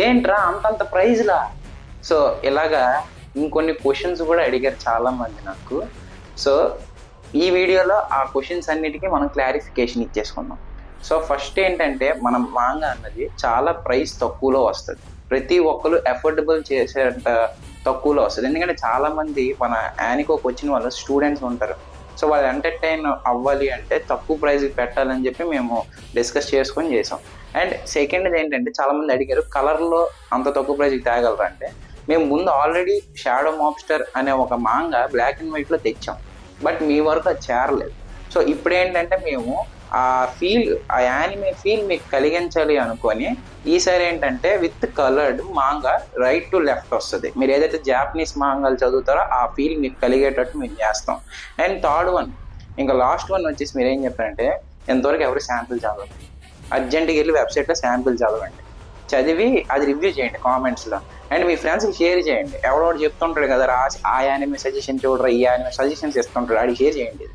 ఏంట్రా అంతంత ప్రైజ్లా? సో ఇలాగా ఇంకొన్ని క్వశ్చన్స్ కూడా అడిగారు చాలా మంది నాకు. సో ఈ వీడియోలో ఆ క్వశ్చన్స్ అన్నిటికీ మనం క్లారిఫికేషన్ ఇచ్చేసుకుందాం. సో ఫస్ట్ ఏంటంటే మనం మాంగా అన్నది చాలా ప్రైస్ తక్కువలో వస్తుంది. ప్రతి ఒక్కరు అఫోర్డబుల్ చేసేంత తక్కువలో వస్తుంది. ఎందుకంటే చాలా మంది మన యానికోకి వచ్చిన వాళ్ళు స్టూడెంట్స్ ఉంటారు. సో వాళ్ళు ఎంటర్టైన్ అవ్వాలి అంటే తక్కువ ప్రైస్కి పెట్టాలని చెప్పి మేము డిస్కస్ చేసుకొని చేసాం. అండ్ సెకండ్ ఏంటంటే చాలా మంది అడిగారు కలర్లో అంత తక్కువ ప్రైస్కి తేగలరా అంటే, మేము ముందు ఆల్రెడీ షాడో మాబ్స్టర్ అనే ఒక మాంగా బ్లాక్ అండ్ వైట్లో తెచ్చాం. బట్ మీ వరకు అది చేరలేదు. సో ఇప్పుడు ఏంటంటే మేము ఆ ఫీల్, ఆ యానిమే ఫీల్ మీకు కలిగించాలి అనుకొని ఈసారి ఏంటంటే with coloured manga right to left వస్తుంది. మీరు ఏదైతే జాపనీస్ మాంగాలు చదువుతారో ఆ ఫీల్ మీకు కలిగేటట్టు మేము చేస్తాం. అండ్ థర్డ్ వన్, ఇంకా లాస్ట్ వన్ వచ్చేసి మీరు ఏం చెప్పారంటే ఎంతవరకు ఎవరు శాంపిల్ చదవండి, అర్జెంట్గా వెళ్ళి వెబ్సైట్లో శాంపిల్ చదవండి, చదివి అది రివ్యూ చేయండి కామెంట్స్లో. అండ్ మీ ఫ్రెండ్స్కి షేర్ చేయండి. ఎవడోడు చెప్తుంటాడు కదా ఆ యానిమే సజెషన్ చూడరా, ఈ యానిమే సజెషన్స్ ఇస్తుంటాడు, ఆడికి షేర్ చేయండి.